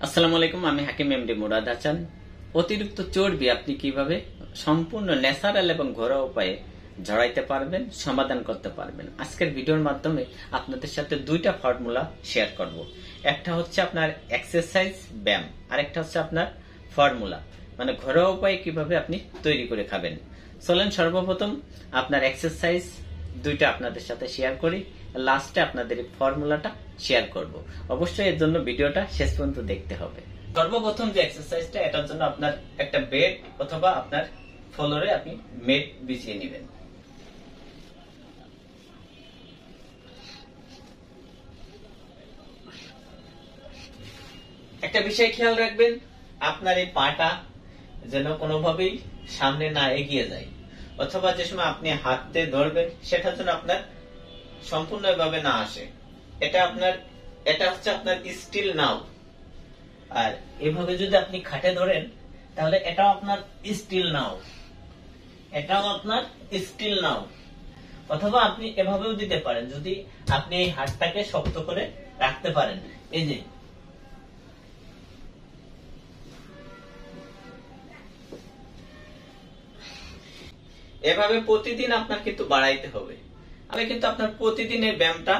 আসসালামু আলাইকুম, আমি হাকিম এমডি মুরাদ হাসান। অতিরিক্ত চর্বি আপনি কিভাবে সম্পূর্ণ ন্যাচারাল এবং ঘরোয়া উপায়ে ঝরাইতে পারবেন, সমাধান করতে পারবেন, আজকের ভিডিওর মাধ্যমে আপনাদের সাথে দুইটা ফর্মুলা শেয়ার করব। একটা হচ্ছে আপনার এক্সারসাইজ ব্যায়াম, আর একটা হচ্ছে আপনার ফর্মুলা, মানে ঘরোয়া উপায়ে কিভাবে আপনি তৈরি করে খাবেন। চলেন সর্বপ্রথম আপনার এক্সারসাইজ দুইটা আপনাদের সাথে শেয়ার করি, লাস্টে আপনাদের ফর্মুলাটা শেয়ার করব। অবশ্যই এর জন্য ভিডিওটা শেষ পর্যন্ত দেখতে হবে। সর্বপ্রথম যে এক্সারসাইজটা, এটার জন্য আপনার একটা বেড অথবা আপনার ফ্লোরে আপনি মেট বিছিয়ে নেবেন। একটা বিষয় খেয়াল রাখবেন, আপনার এই পাটা যেন কোনোভাবেই সামনে না এগিয়ে যায়, অথবা যে সময় আপনি হাতে ধরবেন সেটার জন্য আপনার সম্পূর্ণ ভাবে না আসে। এটা হচ্ছে আপনার স্টিল নাও, আর এভাবে যদি আপনি খাটে ধরেন তাহলে এটাও আপনার স্টিল নাও, এটাও আপনার স্টিল নাও। অথবা আপনি এভাবেও দিতে পারেন, যদি আপনি এই হাতটাকে শক্ত করে রাখতে পারেন। এই যে এভাবে প্রতিদিন আপনার কিন্তু বাড়াইতে হবে। আমি কিন্তু আপনার প্রতিদিন এই ব্যায়ামটা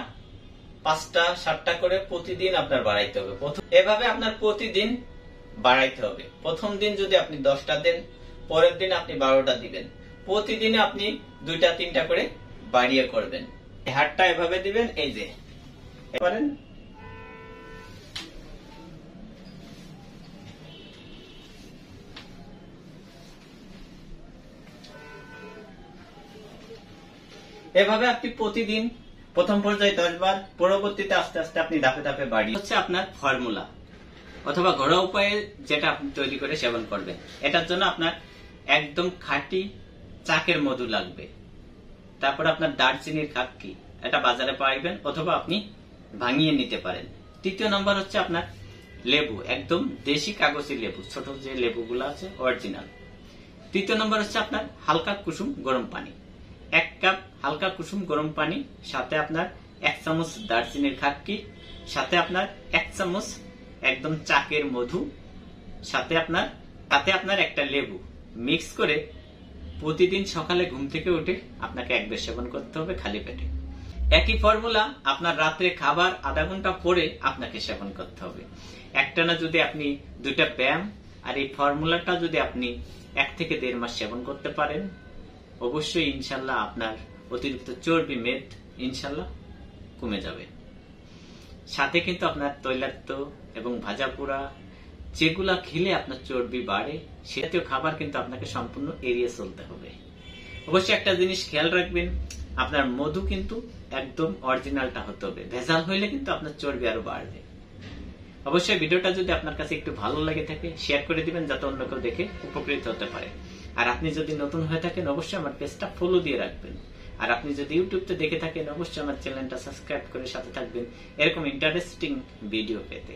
5টা 7টা করে প্রতিদিন আপনার বাড়াইতে হবে। এভাবে আপনার প্রতিদিন বাড়াইতে হবে। প্রথম দিন যদি আপনি 10টা দেন, পরের দিন আপনি 12টা দিবেন। প্রতিদিনে আপনি 2টা 3টা করে বাড়িয়ে করবেন। হাতটা এভাবে দিবেন, এই যে পারেন। এভাবে আপনি প্রতিদিন প্রথম পর্যায়ে 10 বার, পরবর্তীতে আস্তে আস্তে আপনি ধাপে ধাপে বাড়িয়ে হচ্ছে আপনার ফর্মুলা অথবা ঘরোয়া উপায়ে যেটা আপনি তৈরি করে সেবন করবেন। এটার জন্য আপনার একদম খাঁটি চাকের মধু লাগবে। তারপর আপনার দারচিনির খাক্কি, এটা বাজারে পাইবেন অথবা আপনি ভাঙিয়ে নিতে পারেন। তৃতীয় নম্বর হচ্ছে আপনার লেবু, একদম দেশি কাগজি লেবু, ছোট যে লেবুগুলো আছে অরিজিনাল। তৃতীয় নম্বর হচ্ছে আপনার হালকা কুসুম গরম পানি। 1 কাপ হালকা কুসুম গরম পানি, সাথে আপনার 1 চামচ দারচিনির খাক্কি, সাথে আপনার 1 চামচ একদম চাকের মধু, সাথে আপনার একটা লেবু মিক্স করে প্রতিদিন সকালে ঘুম থেকে উঠে আপনাকে 1 বের সেবন করতে হবে খালি পেটে। একই ফর্মুলা আপনার রাত্রে খাবার আধা ঘন্টা পরে আপনাকে সেবন করতে হবে। একটানা যদি আপনি 2টা ব্যায়াম আর এই ফর্মুলাটা যদি আপনি 1 থেকে 1.5 মাস সেবন করতে পারেন, অবশ্যই ইনশাল্লাহ আপনার অতিরিক্ত চর্বি মেদ ইনশাল্লাহ কমে যাবে। সাথে কিন্তু আপনার তৈলাক্ত এবং ভাজা পোড়া যেগুলা খেলে আপনার চর্বি বাড়ে, সে জাতীয় খাবার কিন্তু আপনাকে সম্পূর্ণ এড়িয়ে চলতে হবে। অবশ্যই একটা জিনিস খেয়াল রাখবেন, আপনার মধু কিন্তু একদম অরিজিনালটা হতে হবে। ভেজাল হইলে কিন্তু আপনার চর্বি আরো বাড়বে। অবশ্যই ভিডিওটা যদি আপনার কাছে একটু ভালো লাগে থাকে শেয়ার করে দিবেন, যাতে অন্য কেউ দেখে উপকৃত হতে পারে। আর আপনি যদি নতুন হয়ে থাকেন অবশ্যই আমার পেজটা ফলো দিয়ে রাখবেন। আর আপনি যদি ইউটিউবতে দেখে থাকেন অবশ্যই আমার চ্যানেলটা সাবস্ক্রাইব করে সাথে থাকবেন এরকম ইন্টারেস্টিং ভিডিও পেতে।